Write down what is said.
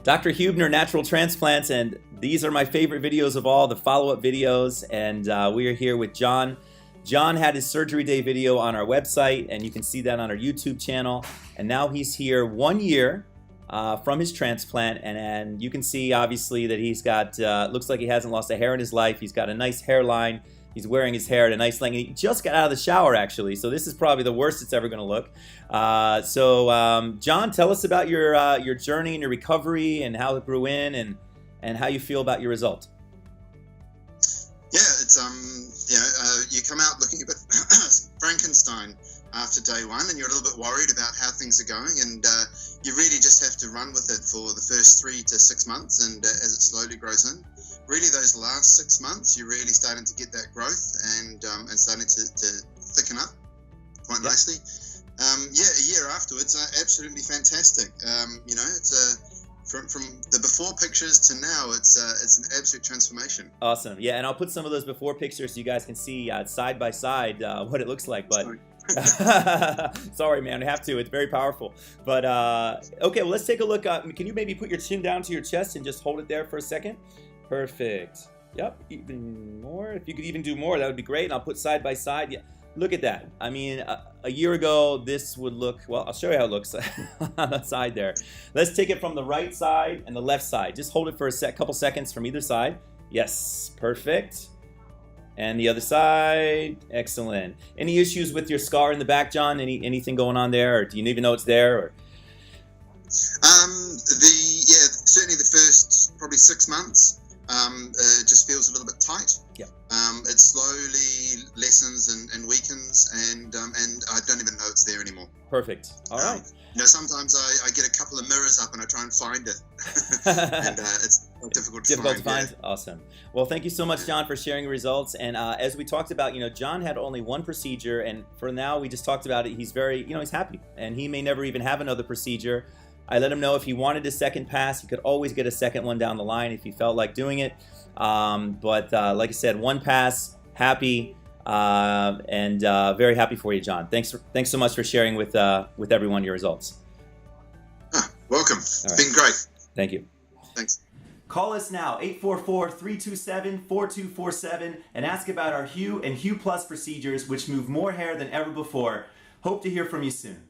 Dr. Huebner, Natural Transplants, and these are my favorite videos of all, the follow-up videos, and we are here with John. John had his surgery day video on our website, and you can see that on our YouTube channel, and now he's here 1 year from his transplant, and you can see obviously that he's got, looks like he hasn't lost a hair in his life. He's got a nice hairline. He's wearing his hair at a nice length. He just got out of the shower, actually, so this is probably the worst it's ever going to look. John, tell us about your journey and your recovery and how it grew in and how you feel about your result. Yeah, it's you come out looking a bit Frankenstein after day one, and you're a little bit worried about how things are going, and you really just have to run with it for the first 3 to 6 months, and as it slowly grows in. Really, those last 6 months, you're really starting to get that growth and starting to thicken up quite nicely. A year afterwards, absolutely fantastic. It's from the before pictures to now, it's an absolute transformation. Awesome. Yeah, and I'll put some of those before pictures so you guys can see side by side what it looks like. But sorry, man, I have to. It's very powerful. But okay, well, let's take a look. Can you maybe put your chin down to your chest and just hold it there for a second? Perfect. Yep, even more. If you could even do more, that would be great. And I'll put side by side. Yeah, look at that. I mean, a year ago, this would look, well, I'll show you how it looks on the side there. Let's take it from the right side and the left side. Just hold it for a couple seconds from either side. Yes, perfect. And the other side, excellent. Any issues with your scar in the back, John? Anything going on there, or do you even know it's there? Or? Certainly the first probably 6 months. It just feels a little bit tight. Yeah. It slowly lessens and weakens, and I don't even know it's there anymore. Perfect. All right. Sometimes I get a couple of mirrors up and I try and find it, and it's difficult to find. Yeah. Awesome. Well, thank you so much, John, for sharing your results. And as we talked about, John had only one procedure, and for now, we just talked about it. He's very, he's happy, and he may never even have another procedure. I let him know if he wanted a second pass, he could always get a second one down the line if he felt like doing it. But like I said, one pass, happy, and very happy for you, John. Thanks so much for sharing with everyone your results. Welcome. It's been great. Thank you. Thanks. Call us now, 844-327-4247, and ask about our Hue and Hue Plus procedures, which move more hair than ever before. Hope to hear from you soon.